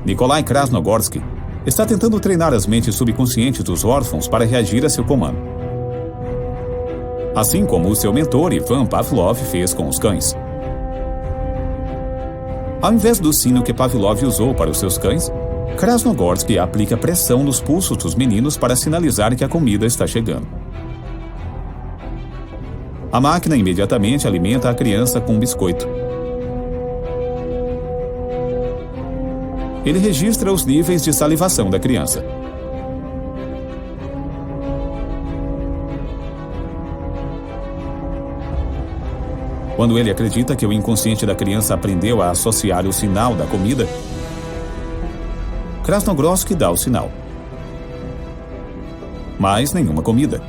Nikolai Krasnogorsky está tentando treinar as mentes subconscientes dos órfãos para reagir a seu comando. Assim como o seu mentor Ivan Pavlov fez com os cães. Ao invés do sino que Pavlov usou para os seus cães, Krasnogorsky aplica pressão nos pulsos dos meninos para sinalizar que a comida está chegando. A máquina imediatamente alimenta a criança com um biscoito. Ele registra os níveis de salivação da criança. Quando ele acredita que o inconsciente da criança aprendeu a associar o sinal da comida, Krasnogorsky dá o sinal. Mas nenhuma comida.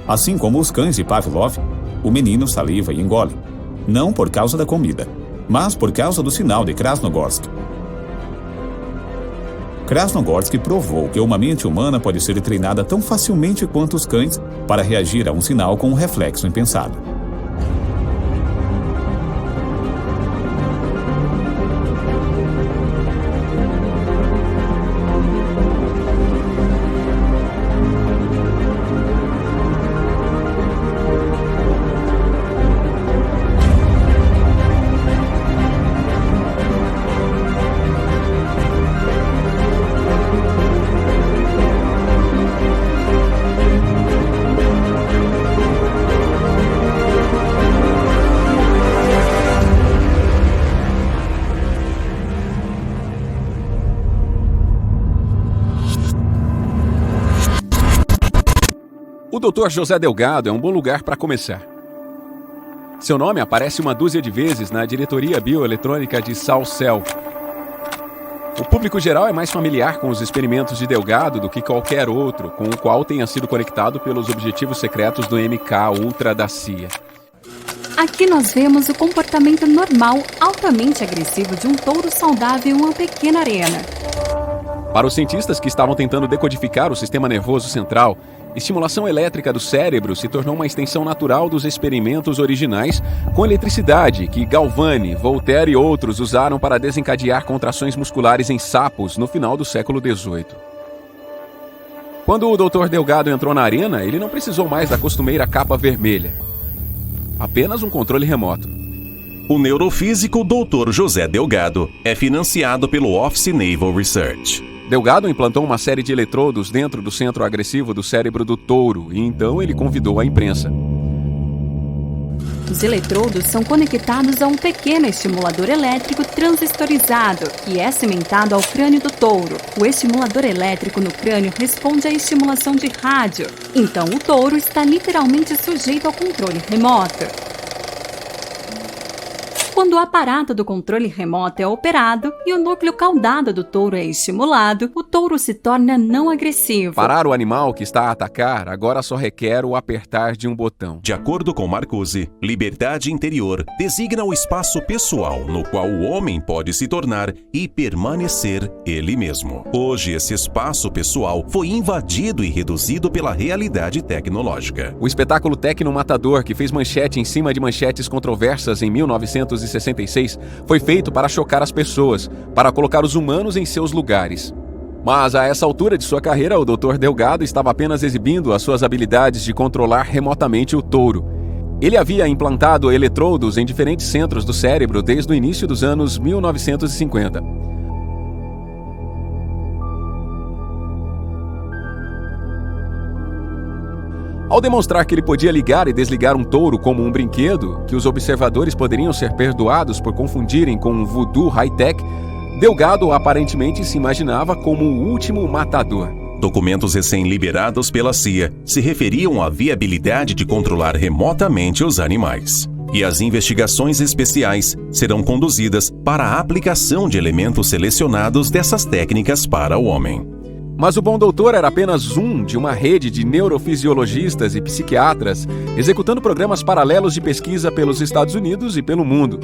Assim como os cães de Pavlov, o menino saliva e engole, não por causa da comida, mas por causa do sinal de Krasnogorsky. Krasnogorsky provou que uma mente humana pode ser treinada tão facilmente quanto os cães para reagir a um sinal com um reflexo impensado. O Dr. José Delgado é um bom lugar para começar. Seu nome aparece uma dúzia de vezes na diretoria bioeletrônica de Salcel. O público geral é mais familiar com os experimentos de Delgado do que qualquer outro com o qual tenha sido conectado pelos objetivos secretos do MK Ultra da CIA. Aqui nós vemos o comportamento normal, altamente agressivo de um touro saudável em uma pequena arena. Para os cientistas que estavam tentando decodificar o sistema nervoso central, estimulação elétrica do cérebro se tornou uma extensão natural dos experimentos originais com eletricidade que Galvani, Voltaire e outros usaram para desencadear contrações musculares em sapos no final do século XVIII. Quando o Dr. Delgado entrou na arena, ele não precisou mais da costumeira capa vermelha. Apenas um controle remoto. O neurofísico Dr. José Delgado é financiado pelo Office Naval Research. Delgado implantou uma série de eletrodos dentro do centro agressivo do cérebro do touro e então ele convidou a imprensa. Os eletrodos são conectados a um pequeno estimulador elétrico transistorizado, que é cimentado ao crânio do touro. O estimulador elétrico no crânio responde à estimulação de rádio. Então o touro está literalmente sujeito ao controle remoto. Quando o aparato do controle remoto é operado e o núcleo caudado do touro é estimulado, o touro se torna não agressivo. Parar o animal que está a atacar agora só requer o apertar de um botão. De acordo com Marcuse, liberdade interior designa o espaço pessoal no qual o homem pode se tornar e permanecer ele mesmo. Hoje, esse espaço pessoal foi invadido e reduzido pela realidade tecnológica. O espetáculo Tecnomatador, que fez manchete em cima de manchetes controversas em 1966, foi feito para chocar as pessoas, para colocar os humanos em seus lugares. Mas a essa altura de sua carreira, o Dr. Delgado estava apenas exibindo as suas habilidades de controlar remotamente o touro. Ele havia implantado eletrodos em diferentes centros do cérebro desde o início dos anos 1950. Ao demonstrar que ele podia ligar e desligar um touro como um brinquedo, que os observadores poderiam ser perdoados por confundirem com um voodoo high-tech, Delgado aparentemente se imaginava como o último matador. Documentos recém-liberados pela CIA se referiam à viabilidade de controlar remotamente os animais. E as investigações especiais serão conduzidas para a aplicação de elementos selecionados dessas técnicas para o homem. Mas o bom doutor era apenas um de uma rede de neurofisiologistas e psiquiatras executando programas paralelos de pesquisa pelos Estados Unidos e pelo mundo.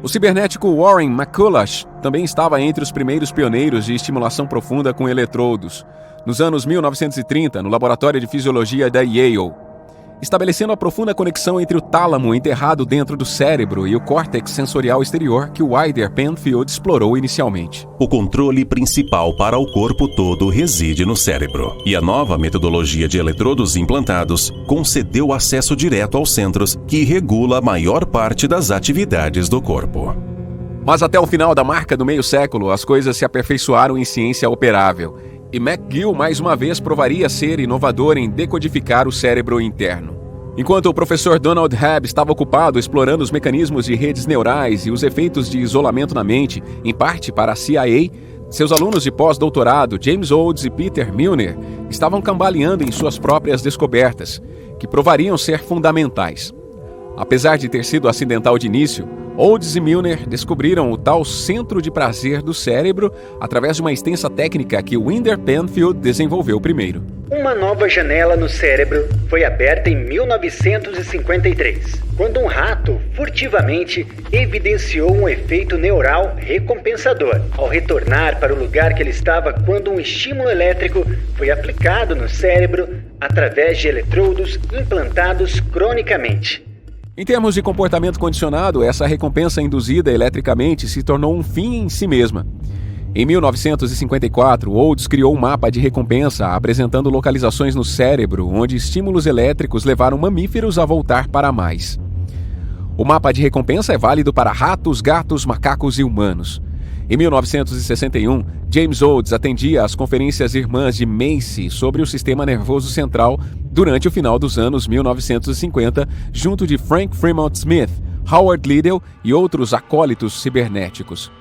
O cibernético Warren McCulloch também estava entre os primeiros pioneiros de estimulação profunda com eletrodos, nos anos 1930, no laboratório de fisiologia da Yale. estabelecendo a profunda conexão entre o tálamo enterrado dentro do cérebro e o córtex sensorial exterior que o Wilder Penfield explorou inicialmente. O controle principal para o corpo todo reside no cérebro, e a nova metodologia de eletrodos implantados concedeu acesso direto aos centros que regula a maior parte das atividades do corpo. Mas até o final da marca do meio século, as coisas se aperfeiçoaram em ciência operável, e McGill mais uma vez provaria ser inovador em decodificar o cérebro interno. Enquanto o professor Donald Hebb estava ocupado explorando os mecanismos de redes neurais e os efeitos de isolamento na mente, em parte para a CIA, seus alunos de pós-doutorado, James Olds e Peter Milner, estavam cambaleando em suas próprias descobertas, que provariam ser fundamentais. Apesar de ter sido acidental de início, Olds e Milner descobriram o tal centro de prazer do cérebro através de uma extensa técnica que Wilder Penfield desenvolveu primeiro. Uma nova janela no cérebro foi aberta em 1953, quando um rato furtivamente evidenciou um efeito neural recompensador, ao retornar para o lugar que ele estava quando um estímulo elétrico foi aplicado no cérebro através de eletrodos implantados cronicamente. Em termos de comportamento condicionado, essa recompensa induzida eletricamente se tornou um fim em si mesma. Em 1954, Olds criou um mapa de recompensa apresentando localizações no cérebro onde estímulos elétricos levaram mamíferos a voltar para mais. O mapa de recompensa é válido para ratos, gatos, macacos e humanos. Em 1961, James Olds atendia às conferências irmãs de Macy sobre o sistema nervoso central durante o final dos anos 1950, junto de Frank Fremont Smith, Howard Liddell e outros acólitos cibernéticos.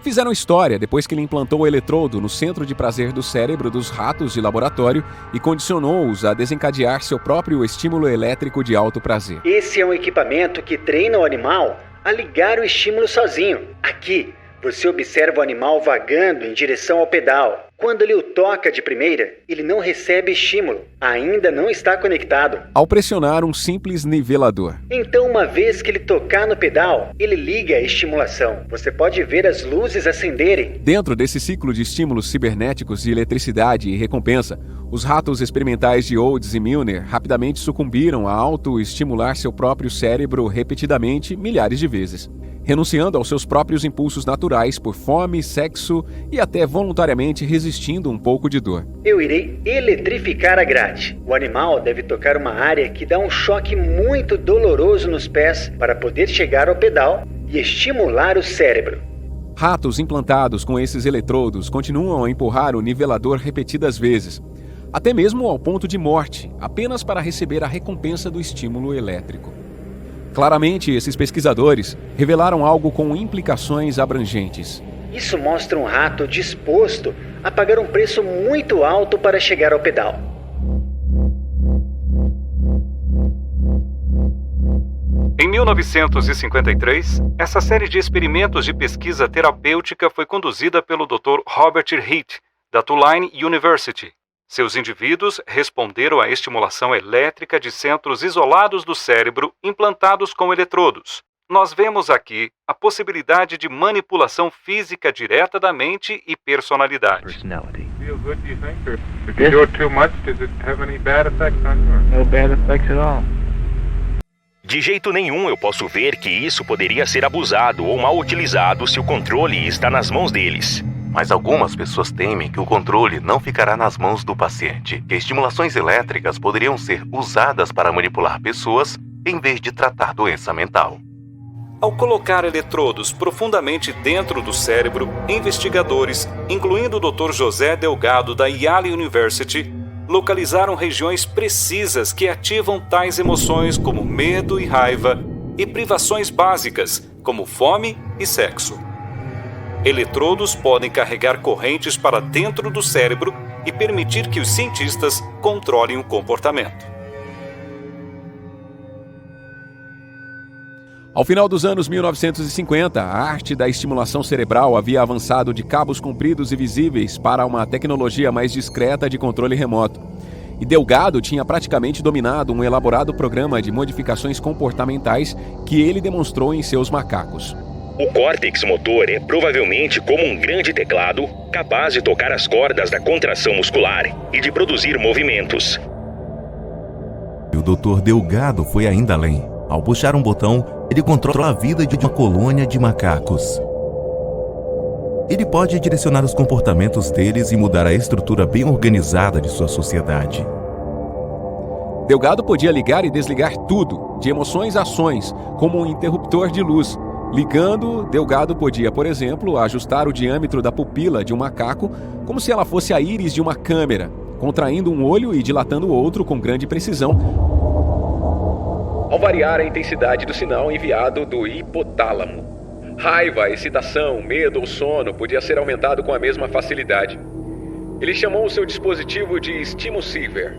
Fizeram história depois que ele implantou o eletrodo no centro de prazer do cérebro dos ratos de laboratório e condicionou-os a desencadear seu próprio estímulo elétrico de alto prazer. Esse é um equipamento que treina o animal a ligar o estímulo sozinho. Aqui, você observa o animal vagando em direção ao pedal. Quando ele o toca de primeira, ele não recebe estímulo. Ainda não está conectado. Ao pressionar um simples nivelador. Então, uma vez que ele tocar no pedal, ele liga a estimulação. Você pode ver as luzes acenderem. Dentro desse ciclo de estímulos cibernéticos de eletricidade e recompensa, os ratos experimentais de Olds e Milner rapidamente sucumbiram a auto-estimular seu próprio cérebro repetidamente milhares de vezes, renunciando aos seus próprios impulsos naturais por fome, sexo e até voluntariamente resistindo um pouco de dor. Eu irei eletrificar a grade. O animal deve tocar uma área que dá um choque muito doloroso nos pés para poder chegar ao pedal e estimular o cérebro. Ratos implantados com esses eletrodos continuam a empurrar o nivelador repetidas vezes, até mesmo ao ponto de morte, apenas para receber a recompensa do estímulo elétrico. Claramente, esses pesquisadores revelaram algo com implicações abrangentes. Isso mostra um rato disposto a pagar um preço muito alto para chegar ao pedal. Em 1953, essa série de experimentos de pesquisa terapêutica foi conduzida pelo Dr. Robert Heath, da Tulane University. Seus indivíduos responderam à estimulação elétrica de centros isolados do cérebro implantados com eletrodos. Nós vemos aqui a possibilidade de manipulação física direta da mente e personalidade. Feel good, do you think? Or if you do it too much, does it have any bad effects on you? No bad effects at all. De jeito nenhum eu posso ver que isso poderia ser abusado ou mal utilizado se o controle está nas mãos deles. Mas algumas pessoas temem que o controle não ficará nas mãos do paciente, que estimulações elétricas poderiam ser usadas para manipular pessoas em vez de tratar doença mental. Ao colocar eletrodos profundamente dentro do cérebro, investigadores, incluindo o Dr. José Delgado da Yale University, localizaram regiões precisas que ativam tais emoções como medo e raiva e privações básicas como fome e sexo. Eletrodos podem carregar correntes para dentro do cérebro e permitir que os cientistas controlem o comportamento. Ao final dos anos 1950, a arte da estimulação cerebral havia avançado de cabos compridos e visíveis para uma tecnologia mais discreta de controle remoto. E Delgado tinha praticamente dominado um elaborado programa de modificações comportamentais que ele demonstrou em seus macacos. O córtex motor é provavelmente como um grande teclado capaz de tocar as cordas da contração muscular e de produzir movimentos. E o Dr. Delgado foi ainda além. Ao puxar um botão, ele controla a vida de uma colônia de macacos. Ele pode direcionar os comportamentos deles e mudar a estrutura bem organizada de sua sociedade. Delgado podia ligar e desligar tudo, de emoções a ações, como um interruptor de luz. Ligando, Delgado podia, por exemplo, ajustar o diâmetro da pupila de um macaco como se ela fosse a íris de uma câmera, contraindo um olho e dilatando o outro com grande precisão, ao variar a intensidade do sinal enviado do hipotálamo. Raiva, excitação, medo ou sono podia ser aumentado com a mesma facilidade. Ele chamou o seu dispositivo de Stimulsiver.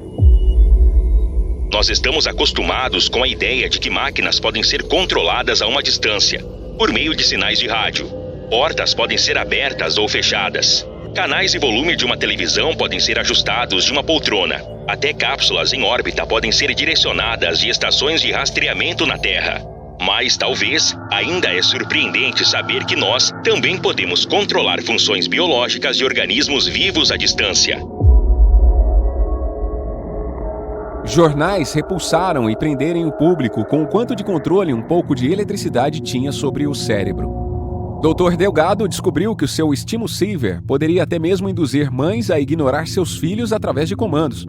Nós estamos acostumados com a ideia de que máquinas podem ser controladas a uma distância, por meio de sinais de rádio. Portas podem ser abertas ou fechadas. Canais e volume de uma televisão podem ser ajustados de uma poltrona. Até cápsulas em órbita podem ser direcionadas de estações de rastreamento na Terra. Mas talvez ainda é surpreendente saber que nós também podemos controlar funções biológicas de organismos vivos à distância. Jornais repulsaram e prenderem o público com o quanto de controle um pouco de eletricidade tinha sobre o cérebro. Dr. Delgado descobriu que o seu Stimulsiver poderia até mesmo induzir mães a ignorar seus filhos através de comandos.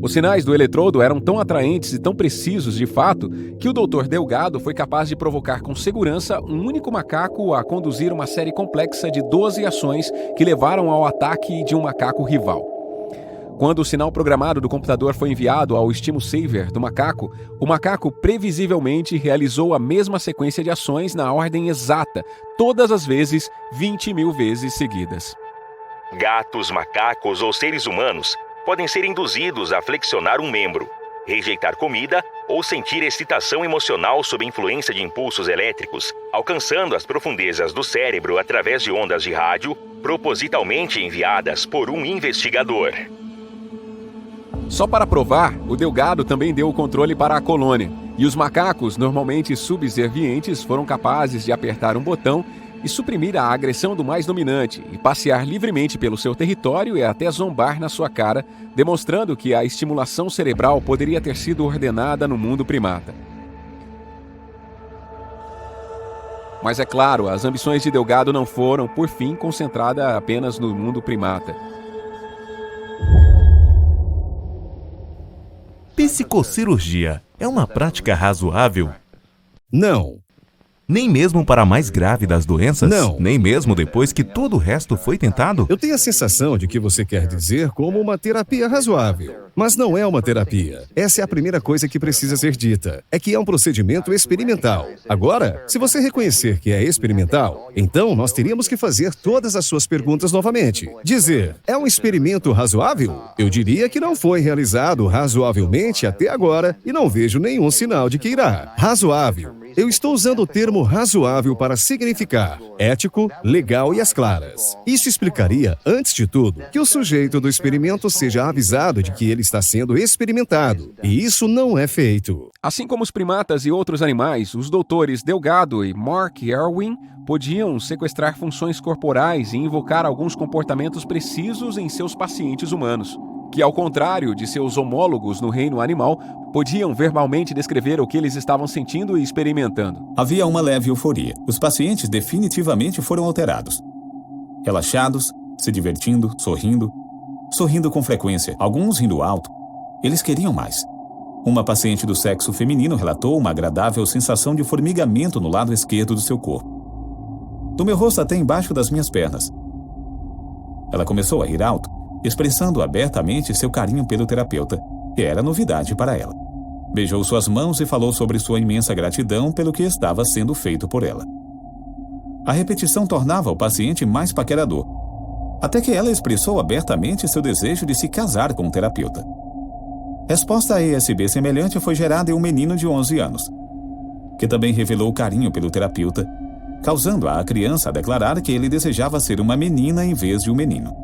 Os sinais do eletrodo eram tão atraentes e tão precisos de fato que o Dr. Delgado foi capaz de provocar com segurança um único macaco a conduzir uma série complexa de 12 ações que levaram ao ataque de um macaco rival. Quando o sinal programado do computador foi enviado ao Stimulsiver do macaco, o macaco previsivelmente realizou a mesma sequência de ações na ordem exata, todas as vezes 20.000 vezes seguidas. Gatos, macacos ou seres humanos podem ser induzidos a flexionar um membro, rejeitar comida ou sentir excitação emocional sob influência de impulsos elétricos, alcançando as profundezas do cérebro através de ondas de rádio propositalmente enviadas por um investigador. Só para provar, o Delgado também deu o controle para a colônia, e os macacos, normalmente subservientes, foram capazes de apertar um botão e suprimir a agressão do mais dominante e passear livremente pelo seu território e até zombar na sua cara, demonstrando que a estimulação cerebral poderia ter sido ordenada no mundo primata. Mas é claro, as ambições de Delgado não foram, por fim, concentradas apenas no mundo primata. Psicocirurgia é uma prática razoável? Não. Nem mesmo para a mais grave das doenças? Não. Nem mesmo depois que todo o resto foi tentado? Eu tenho a sensação de que você quer dizer como uma terapia razoável. Mas não é uma terapia. Essa é a primeira coisa que precisa ser dita. É que é um procedimento experimental. Agora, se você reconhecer que é experimental, então nós teríamos que fazer todas as suas perguntas novamente. Dizer, é um experimento razoável? Eu diria que não foi realizado razoavelmente até agora e não vejo nenhum sinal de que irá. Razoável. Eu estou usando o termo razoável para significar ético, legal e às claras. Isso explicaria, antes de tudo, que o sujeito do experimento seja avisado de que ele está sendo experimentado. E isso não é feito. Assim como os primatas e outros animais, os doutores Delgado e Mark Irwin podiam sequestrar funções corporais e invocar alguns comportamentos precisos em seus pacientes humanos, que, ao contrário de seus homólogos no reino animal, podiam verbalmente descrever o que eles estavam sentindo e experimentando. Havia uma leve euforia. Os pacientes definitivamente foram alterados. Relaxados, se divertindo, sorrindo com frequência, alguns rindo alto. Eles queriam mais. Uma paciente do sexo feminino relatou uma agradável sensação de formigamento no lado esquerdo do seu corpo, do meu rosto até embaixo das minhas pernas. Ela começou a rir alto, expressando abertamente seu carinho pelo terapeuta, que era novidade para ela. Beijou suas mãos e falou sobre sua imensa gratidão pelo que estava sendo feito por ela. A repetição tornava o paciente mais paquerador, até que ela expressou abertamente seu desejo de se casar com o terapeuta. Resposta a ESB semelhante foi gerada em um menino de 11 anos, que também revelou carinho pelo terapeuta, causando a criança a declarar que ele desejava ser uma menina em vez de um menino.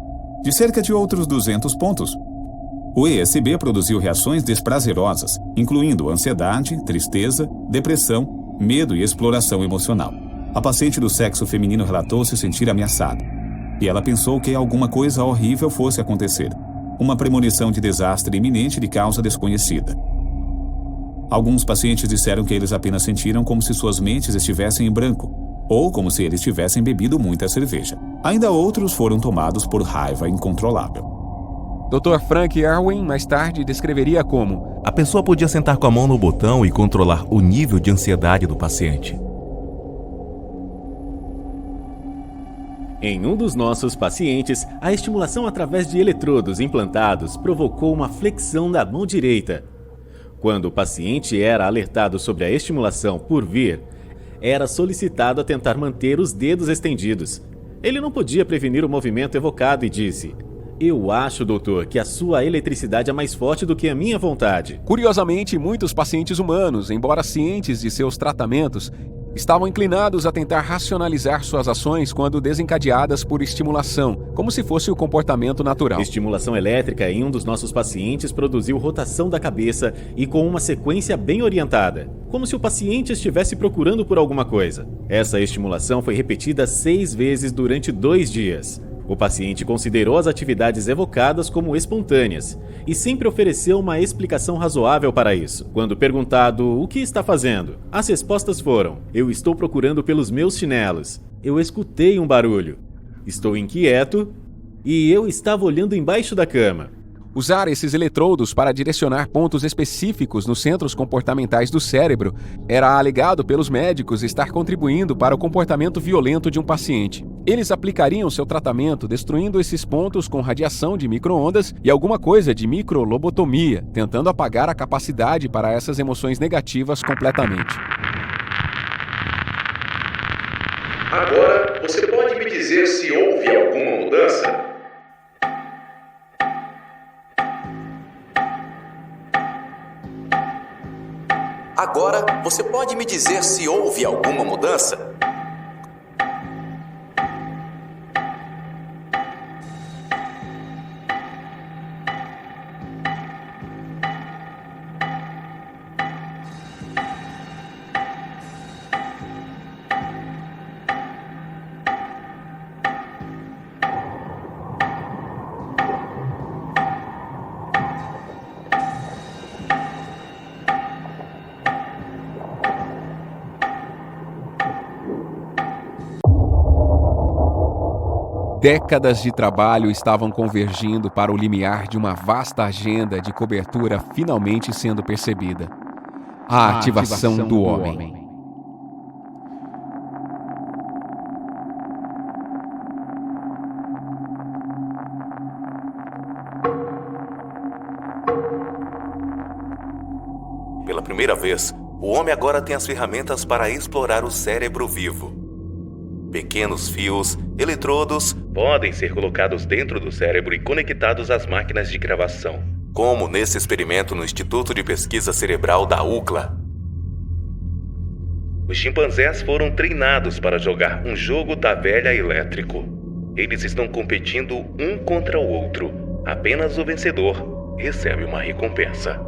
De cerca de outros 200 pontos, o ESB produziu reações desprazerosas, incluindo ansiedade, tristeza, depressão, medo e exploração emocional. A paciente do sexo feminino relatou se sentir ameaçada, e ela pensou que alguma coisa horrível fosse acontecer, uma premonição de desastre iminente de causa desconhecida. Alguns pacientes disseram que eles apenas sentiram como se suas mentes estivessem em branco, ou como se eles tivessem bebido muita cerveja. Ainda outros foram tomados por raiva incontrolável. Dr. Frank Irwin mais tarde descreveria como: a pessoa podia sentar com a mão no botão e controlar o nível de ansiedade do paciente. Em um dos nossos pacientes, a estimulação através de eletrodos implantados provocou uma flexão da mão direita. Quando o paciente era alertado sobre a estimulação por vir, era solicitado a tentar manter os dedos estendidos. Ele não podia prevenir o movimento evocado e disse: "Eu acho, doutor, que a sua eletricidade é mais forte do que a minha vontade." Curiosamente, muitos pacientes humanos, embora cientes de seus tratamentos, estavam inclinados a tentar racionalizar suas ações quando desencadeadas por estimulação, como se fosse o comportamento natural. Estimulação elétrica em um dos nossos pacientes produziu rotação da cabeça e com uma sequência bem orientada, como se o paciente estivesse procurando por alguma coisa. Essa estimulação foi repetida 6 vezes durante 2 dias. O paciente considerou as atividades evocadas como espontâneas e sempre ofereceu uma explicação razoável para isso. Quando perguntado o que está fazendo, as respostas foram: "Eu estou procurando pelos meus chinelos. Eu escutei um barulho. Estou inquieto e eu estava olhando embaixo da cama." Usar esses eletrodos para direcionar pontos específicos nos centros comportamentais do cérebro era alegado pelos médicos estar contribuindo para o comportamento violento de um paciente. Eles aplicariam seu tratamento destruindo esses pontos com radiação de micro-ondas e alguma coisa de microlobotomia, tentando apagar a capacidade para essas emoções negativas completamente. Agora, você pode me dizer se houve alguma mudança? Agora, você pode me dizer se houve alguma mudança? Décadas de trabalho estavam convergindo para o limiar de uma vasta agenda de cobertura finalmente sendo percebida: a ativação do homem. Pela primeira vez, o homem agora tem as ferramentas para explorar o cérebro vivo. Pequenos fios, eletrodos, podem ser colocados dentro do cérebro e conectados às máquinas de gravação, como nesse experimento no Instituto de Pesquisa Cerebral da UCLA. Os chimpanzés foram treinados para jogar um jogo da velha elétrico. Eles estão competindo um contra o outro. Apenas o vencedor recebe uma recompensa.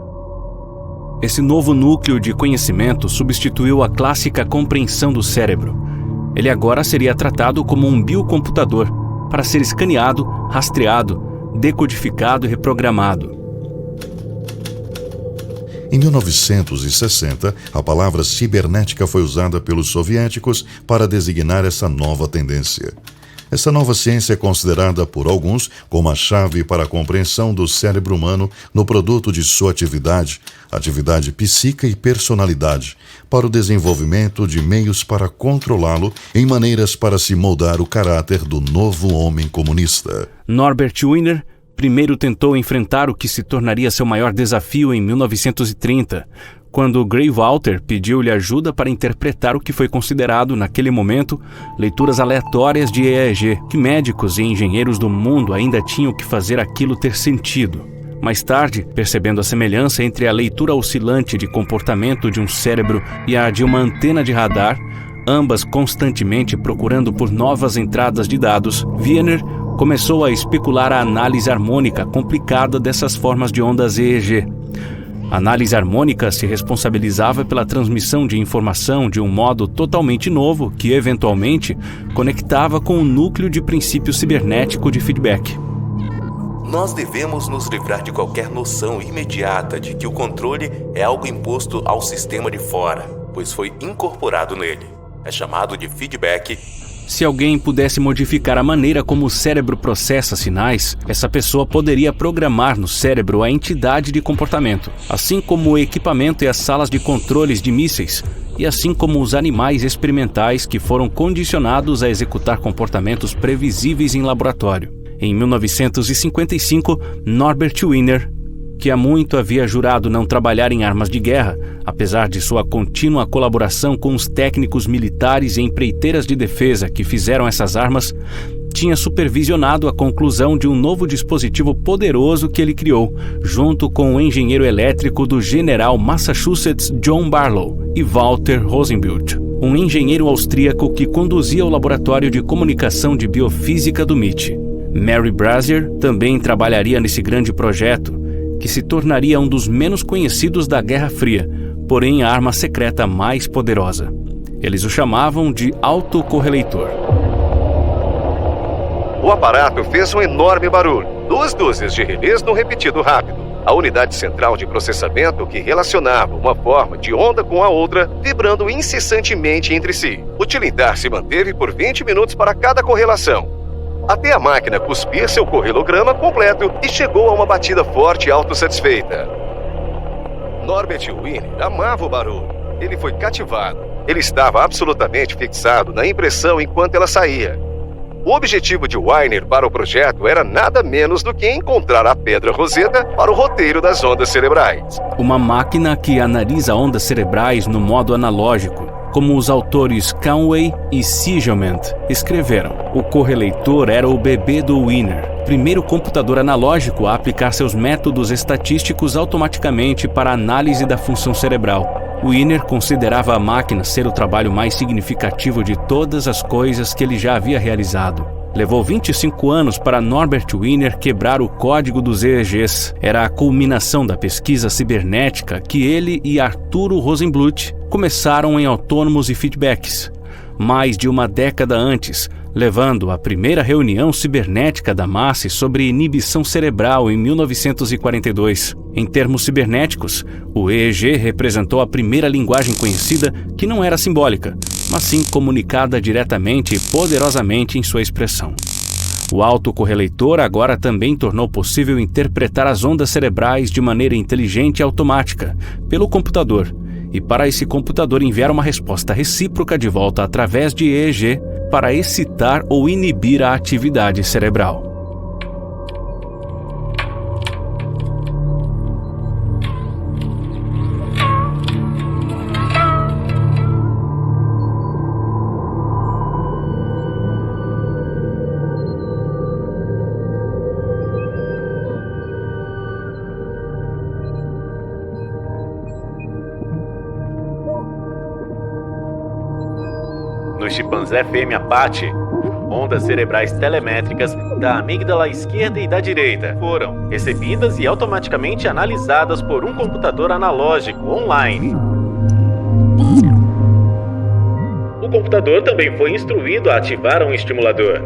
Esse novo núcleo de conhecimento substituiu a clássica compreensão do cérebro. Ele agora seria tratado como um biocomputador, para ser escaneado, rastreado, decodificado e reprogramado. Em 1960, a palavra cibernética foi usada pelos soviéticos para designar essa nova tendência. Essa nova ciência é considerada por alguns como a chave para a compreensão do cérebro humano no produto de sua atividade psíquica e personalidade, para o desenvolvimento de meios para controlá-lo em maneiras para se moldar o caráter do novo homem comunista. Norbert Wiener primeiro tentou enfrentar o que se tornaria seu maior desafio em 1930, quando Gray Walter pediu-lhe ajuda para interpretar o que foi considerado, naquele momento, leituras aleatórias de EEG, que médicos e engenheiros do mundo ainda tinham que fazer aquilo ter sentido. Mais tarde, percebendo a semelhança entre a leitura oscilante de comportamento de um cérebro e a de uma antena de radar, ambas constantemente procurando por novas entradas de dados, Wiener começou a especular a análise harmônica complicada dessas formas de ondas EEG. A análise harmônica se responsabilizava pela transmissão de informação de um modo totalmente novo que, eventualmente, conectava com o núcleo de princípio cibernético de feedback. Nós devemos nos livrar de qualquer noção imediata de que o controle é algo imposto ao sistema de fora, pois foi incorporado nele. É chamado de feedback. Se alguém pudesse modificar a maneira como o cérebro processa sinais, essa pessoa poderia programar no cérebro a entidade de comportamento, assim como o equipamento e as salas de controles de mísseis, e assim como os animais experimentais que foram condicionados a executar comportamentos previsíveis em laboratório. Em 1955, Norbert Wiener, que há muito havia jurado não trabalhar em armas de guerra, apesar de sua contínua colaboração com os técnicos militares e empreiteiras de defesa que fizeram essas armas, tinha supervisionado a conclusão de um novo dispositivo poderoso que ele criou, junto com o engenheiro elétrico do General Massachusetts John Barlow e Walter Rosenbluth, um engenheiro austríaco que conduzia o laboratório de comunicação de biofísica do MIT. Mary Brazier também trabalharia nesse grande projeto, que se tornaria um dos menos conhecidos da Guerra Fria, porém a arma secreta mais poderosa. Eles o chamavam de autocorreleitor. O aparato fez um enorme barulho, 2 dúzias de relés num repetido rápido. A unidade central de processamento que relacionava uma forma de onda com a outra, vibrando incessantemente entre si. O tilintar se manteve por 20 minutos para cada correlação, até a máquina cuspir seu correlograma completo e chegou a uma batida forte e autossatisfeita. Norbert Wiener amava o barulho. Ele foi cativado. Ele estava absolutamente fixado na impressão enquanto ela saía. O objetivo de Wiener para o projeto era nada menos do que encontrar a pedra Rosetta para o roteiro das ondas cerebrais. Uma máquina que analisa ondas cerebrais no modo analógico, como os autores Conway e Siegelman escreveram. O correleitor era o bebê do Wiener, primeiro computador analógico a aplicar seus métodos estatísticos automaticamente para a análise da função cerebral. Wiener considerava a máquina ser o trabalho mais significativo de todas as coisas que ele já havia realizado. Levou 25 anos para Norbert Wiener quebrar o código dos EEGs. Era a culminação da pesquisa cibernética que ele e Arturo Rosenbluth começaram em autônomos e feedbacks, mais de uma década antes, levando à primeira reunião cibernética da MASSE sobre inibição cerebral em 1942. Em termos cibernéticos, o EEG representou a primeira linguagem conhecida que não era simbólica, mas sim comunicada diretamente e poderosamente em sua expressão. O autocorreleitor agora também tornou possível interpretar as ondas cerebrais de maneira inteligente e automática, pelo computador, e para esse computador enviar uma resposta recíproca de volta através de EEG para excitar ou inibir a atividade cerebral. No chimpanzé fêmea Patty, ondas cerebrais telemétricas da amígdala esquerda e da direita foram recebidas e automaticamente analisadas por um computador analógico online. O computador também foi instruído a ativar um estimulador.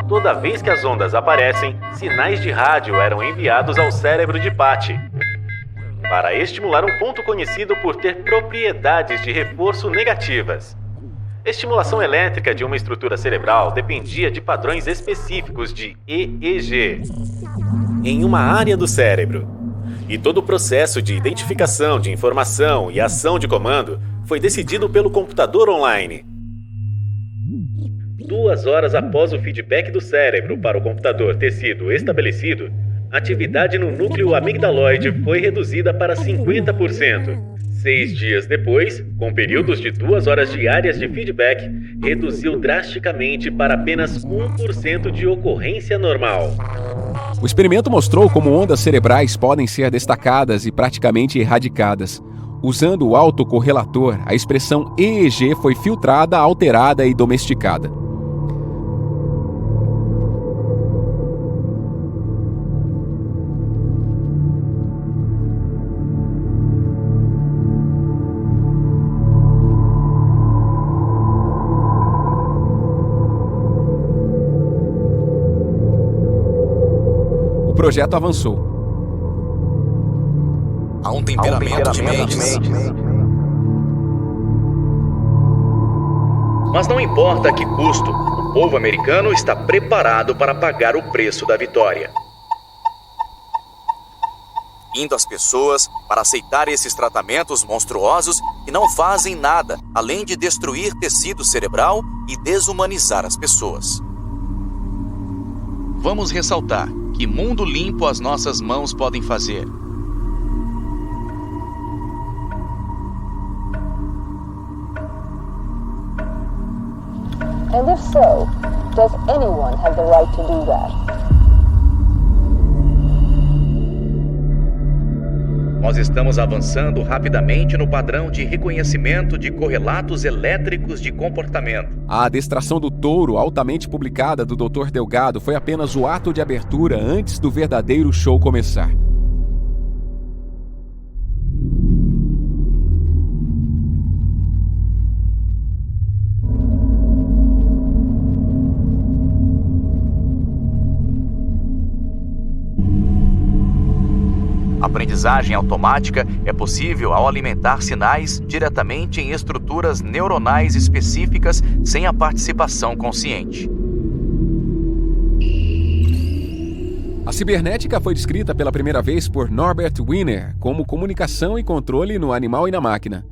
Toda vez que as ondas aparecem, sinais de rádio eram enviados ao cérebro de Patty para estimular um ponto conhecido por ter propriedades de reforço negativas. Estimulação elétrica de uma estrutura cerebral dependia de padrões específicos de EEG em uma área do cérebro. E todo o processo de identificação de informação e ação de comando foi decidido pelo computador online. 2 horas após o feedback do cérebro para o computador ter sido estabelecido, a atividade no núcleo amigdaloide foi reduzida para 50%. 6 dias depois, com períodos de 2 horas diárias de feedback, reduziu drasticamente para apenas 1% de ocorrência normal. O experimento mostrou como ondas cerebrais podem ser destacadas e praticamente erradicadas. Usando o autocorrelator, a expressão EEG foi filtrada, alterada e domesticada. projeto avançou. Há um temperamento de mentes. Mas não importa a que custo, o povo americano está preparado para pagar o preço da vitória. Indo as pessoas para aceitar esses tratamentos monstruosos que não fazem nada além de destruir tecido cerebral e desumanizar as pessoas. Vamos ressaltar que mundo limpo as nossas mãos podem fazer. And if so, does anyone have the right to do that? Nós estamos avançando rapidamente no padrão de reconhecimento de correlatos elétricos de comportamento. A adestração do touro, altamente publicada do Dr. Delgado, foi apenas o ato de abertura antes do verdadeiro show começar. A aprendizagem automática é possível ao alimentar sinais diretamente em estruturas neuronais específicas sem a participação consciente. A cibernética foi descrita pela primeira vez por Norbert Wiener como comunicação e controle no animal e na máquina.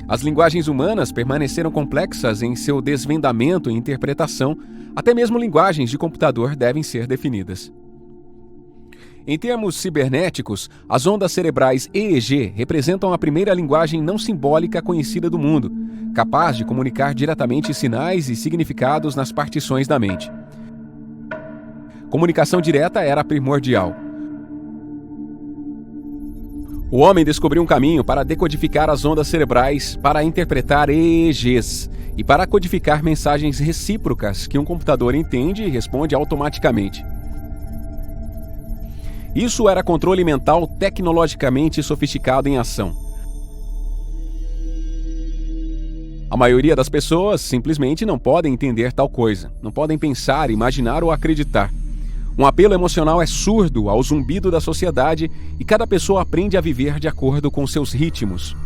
As linguagens humanas permaneceram complexas em seu desvendamento e interpretação, até mesmo linguagens de computador devem ser definidas. Em termos cibernéticos, as ondas cerebrais EEG representam a primeira linguagem não simbólica conhecida do mundo, capaz de comunicar diretamente sinais e significados nas partições da mente. Comunicação direta era primordial. O homem descobriu um caminho para decodificar as ondas cerebrais, para interpretar EEGs e para codificar mensagens recíprocas que um computador entende e responde automaticamente. Isso era controle mental tecnologicamente sofisticado em ação. A maioria das pessoas simplesmente não podem entender tal coisa, não podem pensar, imaginar ou acreditar. Um apelo emocional é surdo ao zumbido da sociedade e cada pessoa aprende a viver de acordo com seus ritmos.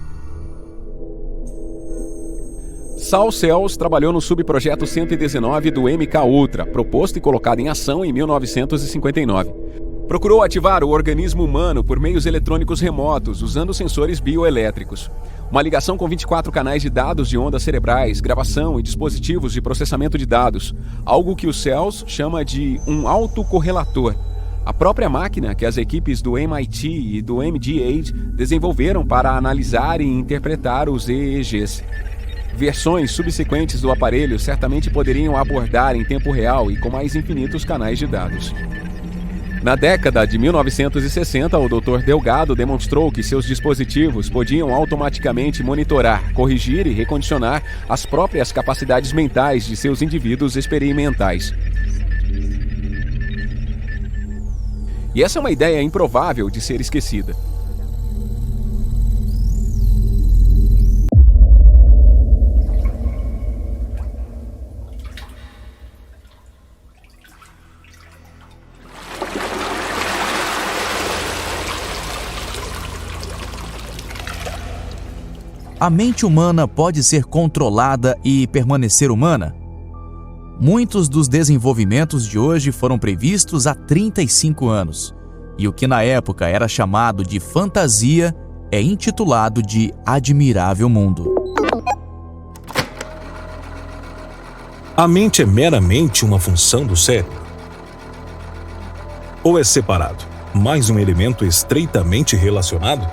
Saul Sells trabalhou no subprojeto 119 do MK-Ultra, proposto e colocado em ação em 1959. Procurou ativar o organismo humano por meios eletrônicos remotos, usando sensores bioelétricos. Uma ligação com 24 canais de dados de ondas cerebrais, gravação e dispositivos de processamento de dados, algo que o Sells chama de um autocorrelator. A própria máquina que as equipes do MIT e do MGH desenvolveram para analisar e interpretar os EEGs. Versões subsequentes do aparelho certamente poderiam abordar em tempo real e com mais infinitos canais de dados. Na década de 1960, o Dr. Delgado demonstrou que seus dispositivos podiam automaticamente monitorar, corrigir e recondicionar as próprias capacidades mentais de seus indivíduos experimentais. E essa é uma ideia improvável de ser esquecida. A mente humana pode ser controlada e permanecer humana? Muitos dos desenvolvimentos de hoje foram previstos há 35 anos, e o que na época era chamado de fantasia é intitulado de Admirável Mundo. A mente é meramente uma função do cérebro? Ou é separado, mais um elemento estreitamente relacionado?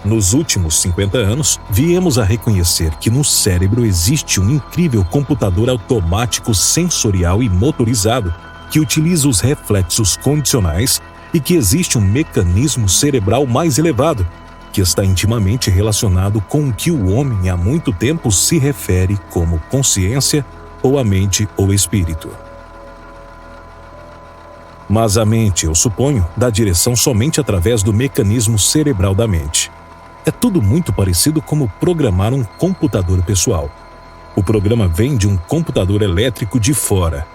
Nos últimos 50 anos, viemos a reconhecer que no cérebro existe um incrível computador automático sensorial e motorizado que utiliza os reflexos condicionais e que existe um mecanismo cerebral mais elevado, que está intimamente relacionado com o que o homem há muito tempo se refere como consciência ou a mente ou espírito. Mas a mente, eu suponho, dá direção somente através do mecanismo cerebral da mente. É tudo muito parecido como programar um computador pessoal. O programa vem de um computador elétrico de fora.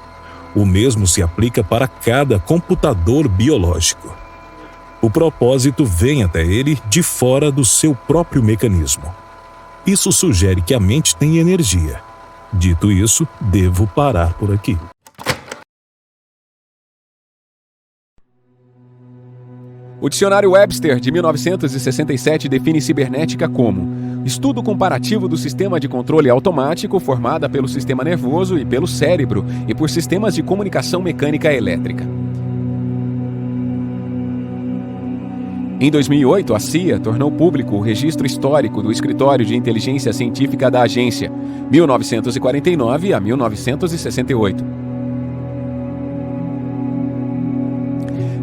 O mesmo se aplica para cada computador biológico. O propósito vem até ele de fora do seu próprio mecanismo. Isso sugere que a mente tem energia. Dito isso, devo parar por aqui. O dicionário Webster, de 1967, define cibernética como estudo comparativo do sistema de controle automático formada pelo sistema nervoso e pelo cérebro e por sistemas de comunicação mecânica elétrica. Em 2008, a CIA tornou público o registro histórico do Escritório de Inteligência Científica da agência, 1949 a 1968.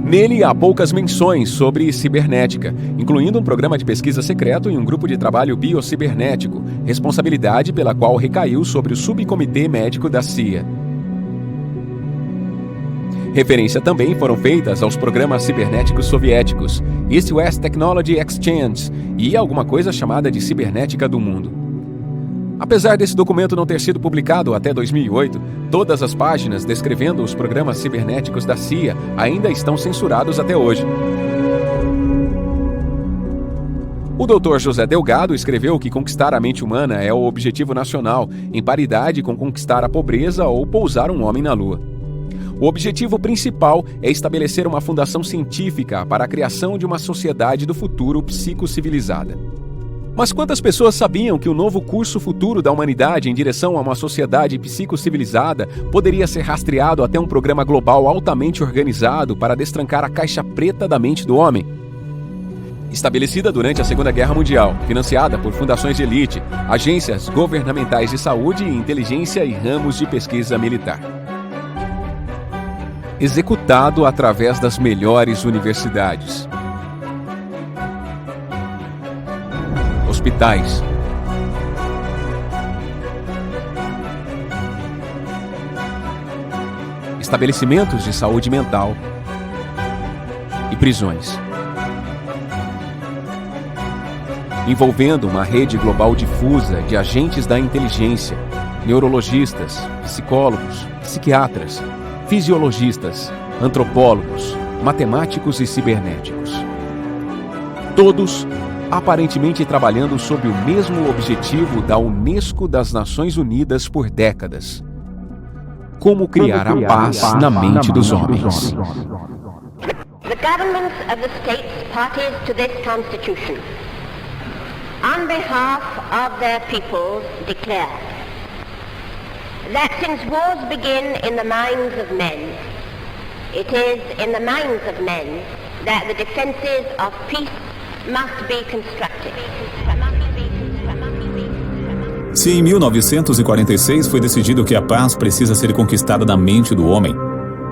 Nele há poucas menções sobre cibernética, incluindo um programa de pesquisa secreto e um grupo de trabalho biocibernético, responsabilidade pela qual recaiu sobre o Subcomitê Médico da CIA. Referência também foram feitas aos programas cibernéticos soviéticos, East-West Technology Exchange e alguma coisa chamada de cibernética do mundo. Apesar desse documento não ter sido publicado até 2008, todas as páginas descrevendo os programas cibernéticos da CIA ainda estão censurados até hoje. O Dr. José Delgado escreveu que conquistar a mente humana é o objetivo nacional, em paridade com conquistar a pobreza ou pousar um homem na Lua. O objetivo principal é estabelecer uma fundação científica para a criação de uma sociedade do futuro psicocivilizada. Mas quantas pessoas sabiam que o novo curso futuro da humanidade em direção a uma sociedade psicocivilizada poderia ser rastreado até um programa global altamente organizado para destrancar a caixa preta da mente do homem? Estabelecida durante a Segunda Guerra Mundial, financiada por fundações de elite, agências governamentais de saúde e inteligência e ramos de pesquisa militar. Executado através das melhores universidades, hospitais, estabelecimentos de saúde mental e prisões, envolvendo uma rede global difusa de agentes da inteligência, neurologistas, psicólogos, psiquiatras, fisiologistas, antropólogos, matemáticos e cibernéticos. Todos aparentemente trabalhando sob o mesmo objetivo da Unesco das Nações Unidas por décadas: como criar a paz na mente dos homens. The governments of the states parties to this Constitution, on behalf of their peoples, declare that since wars begin in the minds of men, it is in the minds of men that the defenses of peace must be constructed. Se em 1946 foi decidido que a paz precisa ser conquistada na mente do homem,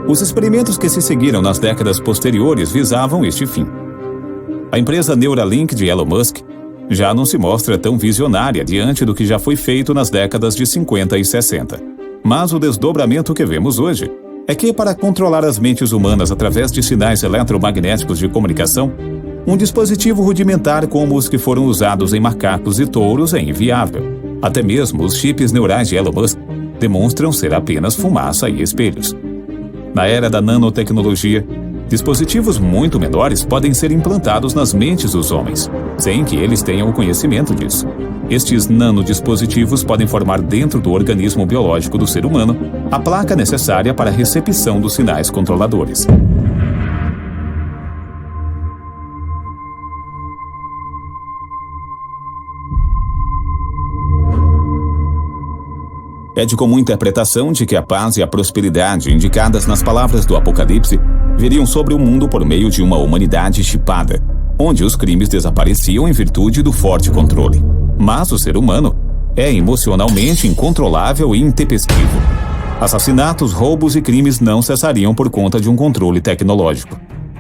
os experimentos que se seguiram nas décadas posteriores visavam este fim. A empresa Neuralink de Elon Musk já não se mostra tão visionária diante do que já foi feito nas décadas de 50 e 60. Mas o desdobramento que vemos hoje é que, para controlar as mentes humanas através de sinais eletromagnéticos de comunicação, um dispositivo rudimentar como os que foram usados em macacos e touros é inviável. Até mesmo os chips neurais de Elon Musk demonstram ser apenas fumaça e espelhos. Na era da nanotecnologia, dispositivos muito menores podem ser implantados nas mentes dos homens, sem que eles tenham o conhecimento disso. Estes nanodispositivos podem formar dentro do organismo biológico do ser humano a placa necessária para a recepção dos sinais controladores. É de comum interpretação de que a paz e a prosperidade indicadas nas palavras do Apocalipse viriam sobre o mundo por meio de uma humanidade chipada, onde os crimes desapareciam em virtude do forte controle. Mas o ser humano é emocionalmente incontrolável e intempestivo. Assassinatos, roubos e crimes não cessariam por conta de um controle tecnológico.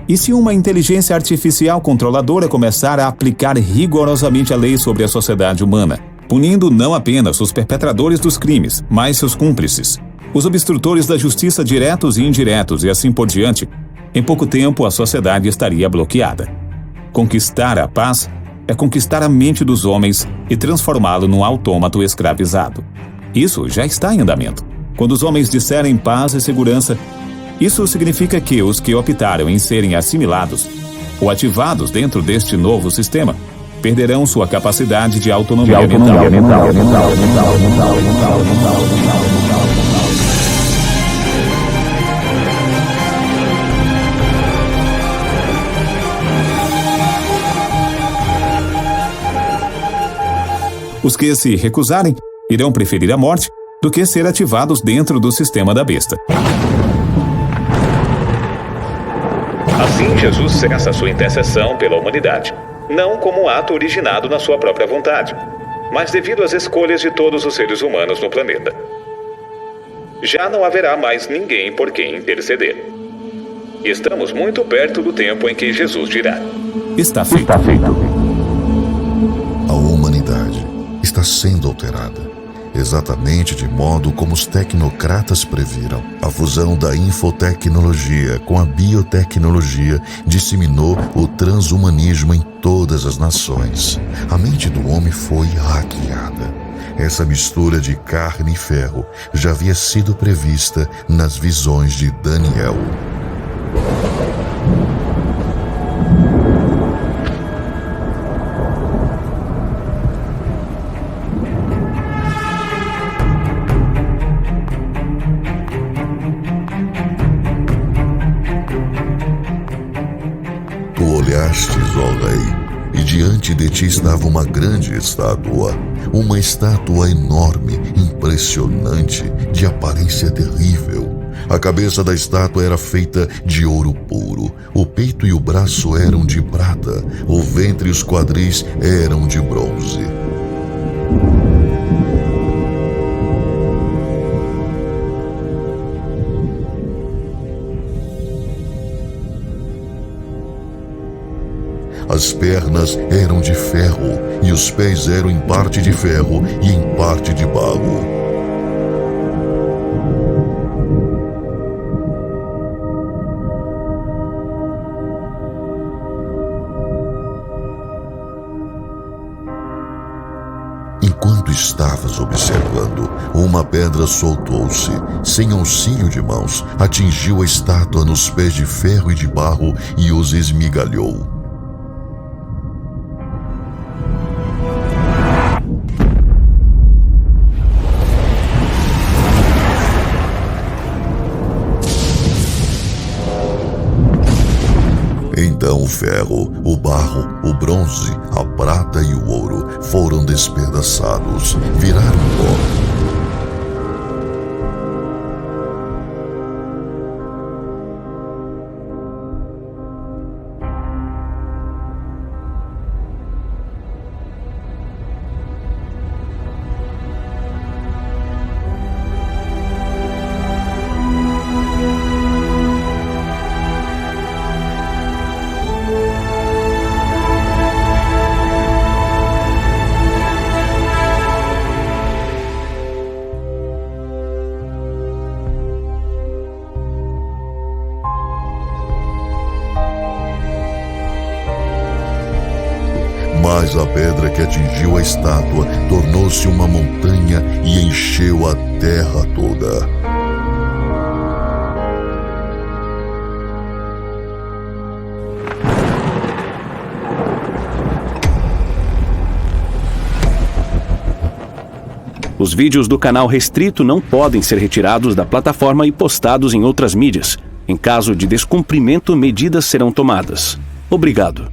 E se uma inteligência artificial controladora começar a aplicar rigorosamente a lei sobre a sociedade humana, punindo não apenas os perpetradores dos crimes, mas seus cúmplices, os obstrutores da justiça diretos e indiretos e assim por diante, em pouco tempo a sociedade estaria bloqueada. Conquistar a paz é conquistar a mente dos homens e transformá-lo num autômato escravizado. Isso já está em andamento. Quando os homens disserem paz e segurança, isso significa que os que optaram em serem assimilados ou ativados dentro deste novo sistema perderão sua capacidade de autonomia mental. Os que se recusarem irão preferir a morte do que ser ativados dentro do sistema da besta. Assim, Jesus cessa sua intercessão pela humanidade, não como um ato originado na sua própria vontade, mas devido às escolhas de todos os seres humanos no planeta. Já não haverá mais ninguém por quem interceder. Estamos muito perto do tempo em que Jesus dirá: Está feito. A humanidade está sendo alterada, exatamente de modo como os tecnocratas previram. A fusão da infotecnologia com a biotecnologia disseminou o transhumanismo em todas as nações. A mente do homem foi hackeada. Essa mistura de carne e ferro já havia sido prevista nas visões de Daniel. Olhastes, ó rei, e diante de ti estava uma grande estátua, uma estátua enorme, impressionante, de aparência terrível. A cabeça da estátua era feita de ouro puro, o peito e o braço eram de prata, o ventre e os quadris eram de bronze. As pernas eram de ferro, e os pés eram em parte de ferro e em parte de barro. Enquanto estavas observando, uma pedra soltou-se, sem auxílio de mãos, atingiu a estátua nos pés de ferro e de barro e os esmigalhou. Então o ferro, o barro, o bronze, a prata e o ouro foram despedaçados, viraram pó. Mas a pedra que atingiu a estátua tornou-se uma montanha e encheu a terra toda. Os vídeos do canal restrito não podem ser retirados da plataforma e postados em outras mídias. Em caso de descumprimento, medidas serão tomadas. Obrigado.